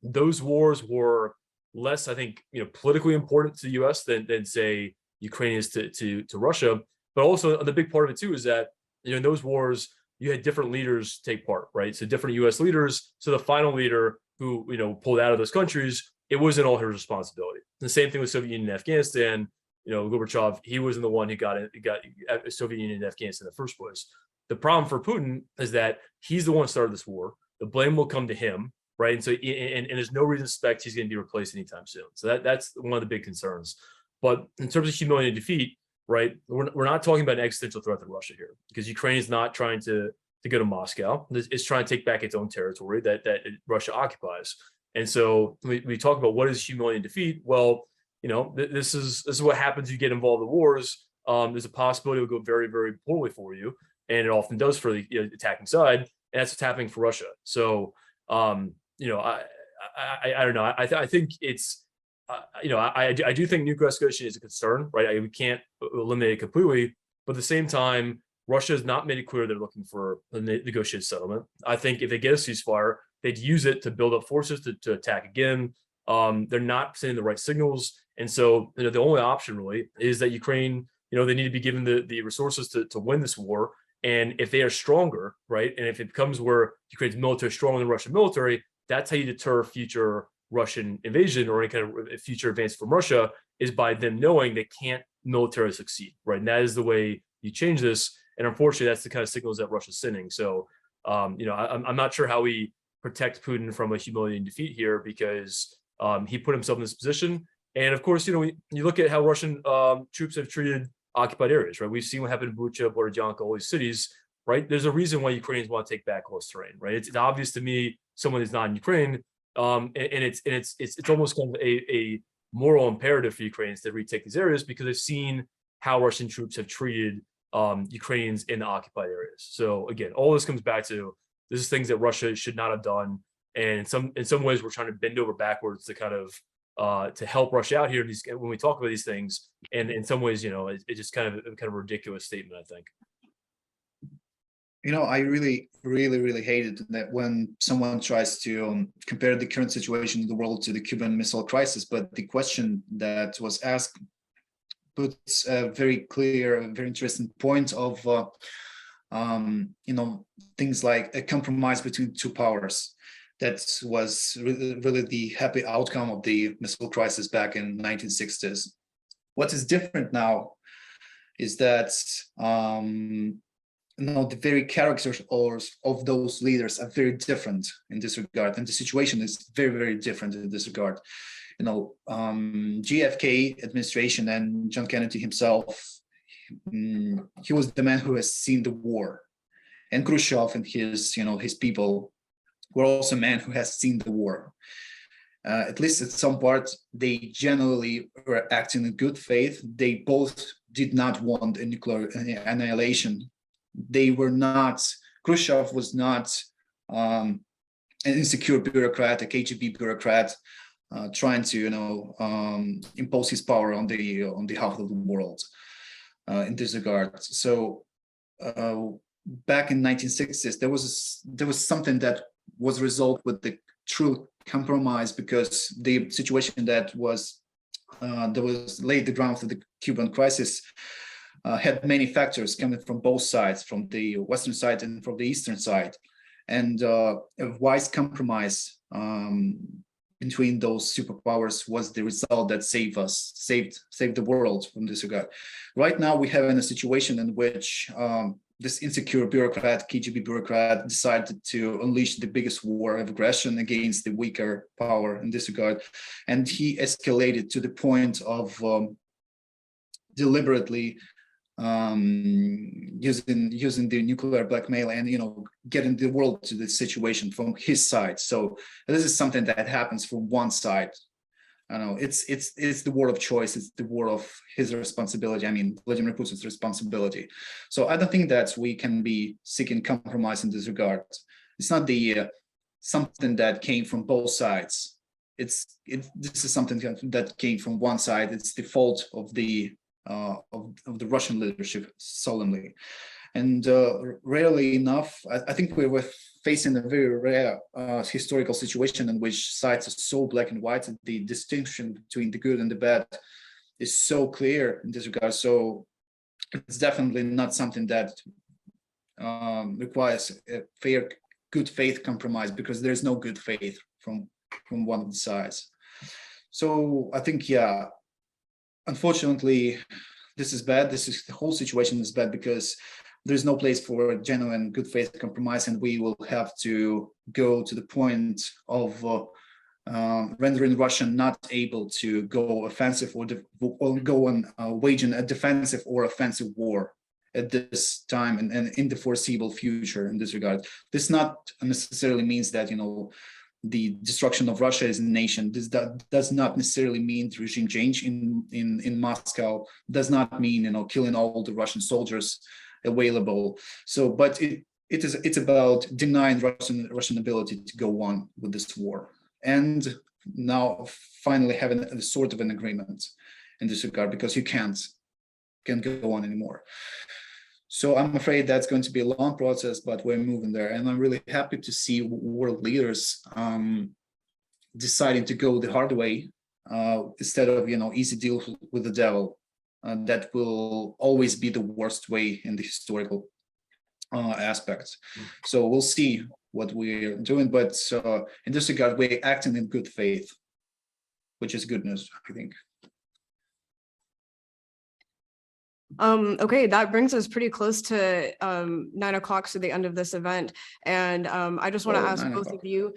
Those wars were less, I think, politically important to the U.S. than say Ukraine is to Russia. But also the big part of it too is that in those wars you had different leaders take part, right? So different U.S. leaders. So the final leader who pulled out of those countries, it wasn't all his responsibility. The same thing with Soviet Union and Afghanistan. Gorbachev, he wasn't the one who got Soviet Union and Afghanistan in the first place. The problem for Putin is that he's the one who started this war. The blame will come to him, right? And so, and there's no reason to suspect he's going to be replaced anytime soon. So that's one of the big concerns. But in terms of humiliating defeat, right, we're not talking about an existential threat to Russia here, because Ukraine is not trying to go to Moscow. It's trying to take back its own territory that Russia occupies. And so we talk about what is humiliating defeat. Well, this is what happens. You get involved in wars. There's a possibility it will go very, very poorly for you, and it often does for the attacking side. And that's what's happening for Russia. So, I don't know. I think it's, I do think nuclear escalation is a concern, right? We can't eliminate it completely, but at the same time, Russia has not made it clear they're looking for a negotiated settlement. I think if they get a ceasefire, they'd use it to build up forces to attack again. They're not sending the right signals. And so, the only option really is that Ukraine, they need to be given the resources to win this war. And if they are stronger, right, and if it becomes where Ukraine's military is stronger than the Russian military, that's how you deter future Russian invasion or any kind of future advance from Russia, is by them knowing they can't militarily succeed, right? And that is the way you change this. And unfortunately, that's the kind of signals that Russia's sending. So, I'm not sure how we protect Putin from a humiliating defeat here, because he put himself in this position. And of course, you look at how Russian troops have treated occupied areas, right? We've seen what happened in Bucha, Borodyanka, all these cities, right? There's a reason why Ukrainians want to take back all this terrain, right? It's obvious to me, someone who's not in Ukraine, and it's almost kind of a moral imperative for Ukrainians to retake these areas, because they've seen how Russian troops have treated Ukrainians in the occupied areas. So again, all this comes back to, this is things that Russia should not have done, and in some ways we're trying to bend over backwards to kind of to help Russia out here when we talk about these things. And in some ways, it's just kind of a ridiculous statement, I think. I really, really, really hated that when someone tries to compare the current situation in the world to the Cuban Missile Crisis. But the question that was asked puts a very clear, very interesting point of, things like a compromise between two powers. That was really the happy outcome of the missile crisis back in the 1960s. What is different now is that the very characters of those leaders are very different in this regard, and the situation is very, very different in this regard. JFK administration and John Kennedy himself, he was the man who has seen the war, and Khrushchev and his people were also a man who has seen the war. At least at some part, they generally were acting in good faith. They both did not want a nuclear annihilation. They were not, Khrushchev was not an insecure bureaucrat, a KGB bureaucrat, trying to impose his power on the half of the world in this regard. So back in 1960s, there was something that was resolved with the true compromise, because the situation that was laid the ground for the Cuban crisis had many factors coming from both sides, from the Western side and from the Eastern side. And a wise compromise between those superpowers was the result that saved the world from this regard. Right now, we have in a situation in which this insecure bureaucrat, KGB bureaucrat, decided to unleash the biggest war of aggression against the weaker power in this regard. And he escalated to the point of deliberately using the nuclear blackmail and getting the world to this situation from his side. So this is something that happens from one side. I know it's the war of choice. It's the war of his responsibility. I mean, Vladimir Putin's responsibility. So I don't think that we can be seeking compromise in this regard. It's not the something that came from both sides. This is something that came from one side. It's the fault of the Russian leadership solemnly. And rarely enough, I think we were facing a very rare historical situation in which sides are so black and white, and the distinction between the good and the bad is so clear in this regard. So it's definitely not something that requires a fair, good faith compromise, because there's no good faith from one of the sides. So I think, yeah, unfortunately, this is bad. The whole situation is bad because there's no place for a genuine good faith compromise, and we will have to go to the point of rendering Russia not able to go offensive or go on waging a defensive or offensive war at this time and in the foreseeable future in this regard. This not necessarily means that, the destruction of Russia as a nation. This does not necessarily mean regime change in Moscow. Does not mean killing all the Russian soldiers available. So, but it's about denying Russian ability to go on with this war, and now finally having a sort of an agreement in this regard, because you can't go on anymore. So I'm afraid that's going to be a long process, but we're moving there. And I'm really happy to see world leaders deciding to go the hard way instead of, easy deal with the devil. That will always be the worst way in the historical aspects. So we'll see what we're doing. But in this regard, we're acting in good faith, which is good news, I think. Okay, that brings us pretty close to 9 o'clock, so the end of this event. And I just want to ask both of you,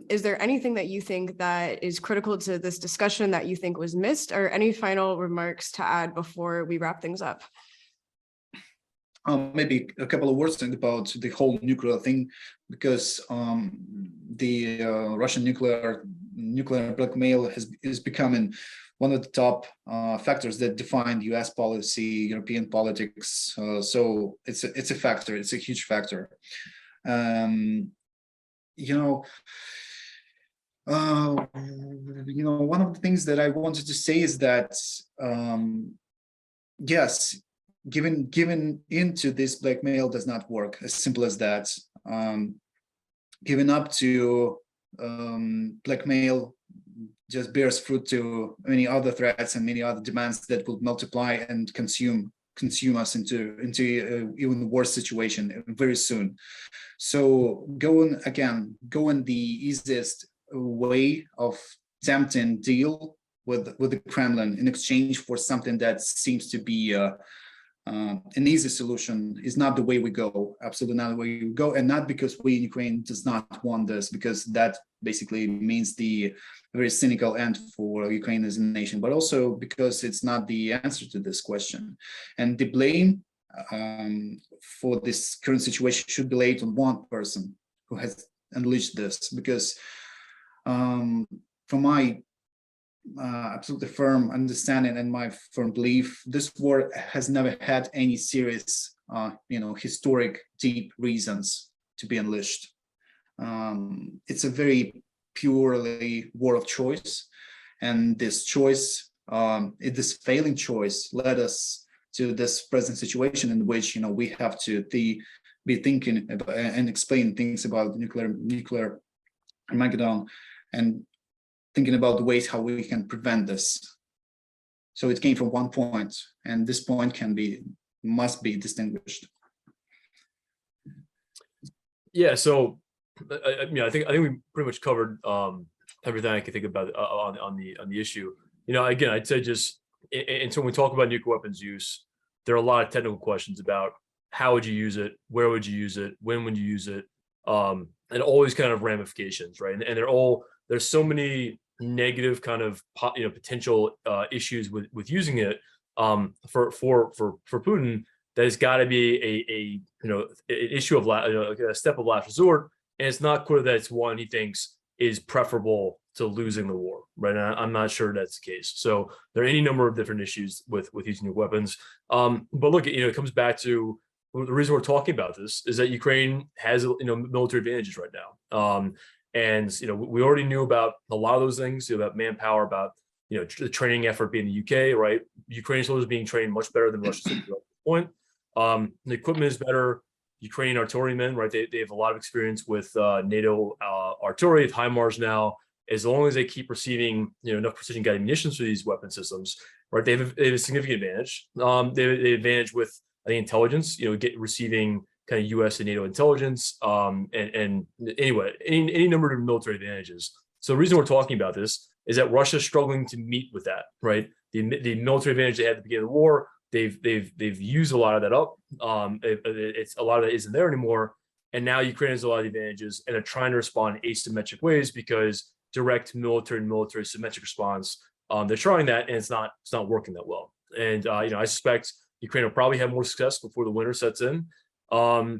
is there anything that you think that is critical to this discussion that you think was missed, or any final remarks to add before we wrap things up? Maybe a couple of words about the whole nuclear thing, because the Russian nuclear blackmail is becoming one of the top factors that define U.S. policy, European politics. So it's a factor. It's a huge factor. One of the things that I wanted to say is that yes, giving into this blackmail does not work. As simple as that. Giving up to blackmail just bears fruit to many other threats and many other demands that will multiply and consume us into even worse situation very soon. So going the easiest way of tempting deal with the Kremlin in exchange for something that seems to be an easy solution is not the way we go. Absolutely not the way we go, and not because we in Ukraine does not want this, because that basically means the very cynical end for Ukraine as a nation, but also because it's not the answer to this question. And the blame for this current situation should be laid on one person who has unleashed this, because from my absolutely firm understanding and my firm belief, this war has never had any serious, historic, deep reasons to be unleashed. It's a very purely war of choice, and this choice, this failing choice, led us to this present situation in which we have to be thinking about and explain things about nuclear Armageddon, and thinking about the ways how we can prevent this. So it came from one point, and this point must be distinguished. Yeah, so I think we pretty much covered everything I could think about on the issue. Again, I'd say just and so when we talk about nuclear weapons use, there are a lot of technical questions about how would you use it, where would you use it, when would you use it, and all these kind of ramifications, right? And there's so many negative kind of potential issues with using it for Putin, that it's got to be an issue of like a step of last resort, and it's not clear that it's one he thinks is preferable to losing the war, right? And I'm not sure that's the case. So there are any number of different issues with using nuclear weapons. But look, it comes back to the reason we're talking about this is that Ukraine has military advantages right now. And we already knew about a lot of those things, about manpower, about the training effort being the UK, right? Ukrainian soldiers being trained much better than Russian soldiers at this point. The equipment is better. Ukrainian artillerymen, right? They have a lot of experience with NATO artillery, with HIMARS now. As long as they keep receiving enough precision guided munitions for these weapon systems, right? They have a significant advantage. They have the advantage with the intelligence, receiving kind of U.S. and NATO intelligence, and anyway, any number of military advantages. So the reason we're talking about this is that Russia's struggling to meet with that, right? The military advantage they had at the beginning of the war, they've used a lot of that up. It's a lot of that isn't there anymore, and now Ukraine has a lot of advantages, and they're trying to respond in asymmetric ways because direct military symmetric response. They're trying that, and it's not working that well. And I suspect Ukraine will probably have more success before the winter sets in. I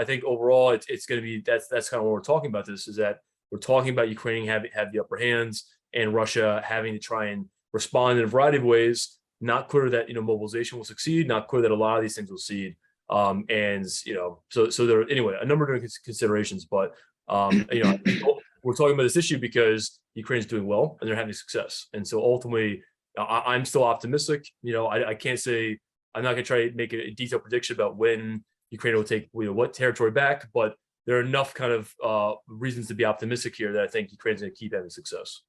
think overall it's going to be that's kind of what we're talking about. This is that we're talking about Ukraine have the upper hands, and Russia having to try and respond in a variety of ways. Not clear that mobilization will succeed. Not clear that a lot of these things will succeed. So there are anyway a number of considerations, but we're talking about this issue because Ukraine's doing well and they're having success, and so ultimately I'm still optimistic. I can't say I'm not going to try to make a detailed prediction about when Ukraine will take what territory back, but there are enough kind of reasons to be optimistic here that I think Ukraine's going to keep having success.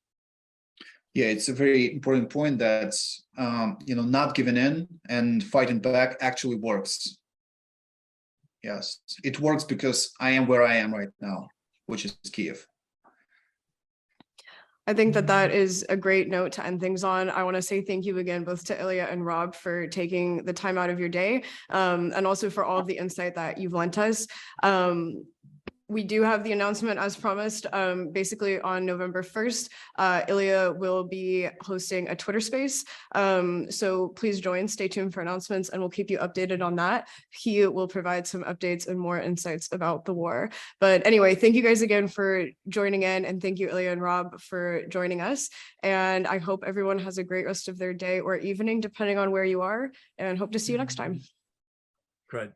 Yeah, it's a very important point that not giving in and fighting back actually works. Yes, it works because I am where I am right now, which is Kyiv. I think that is a great note to end things on. I want to say thank you again, both to Illia and Rob, for taking the time out of your day, and also for all of the insight that you've lent us. We do have the announcement as promised. Basically on November 1st, Illia will be hosting a Twitter space. So please join, stay tuned for announcements, and we'll keep you updated on that. He will provide some updates and more insights about the war. But anyway, thank you guys again for joining in, and thank you, Illia and Rob, for joining us. And I hope everyone has a great rest of their day or evening, depending on where you are, and hope to see you next time. Great.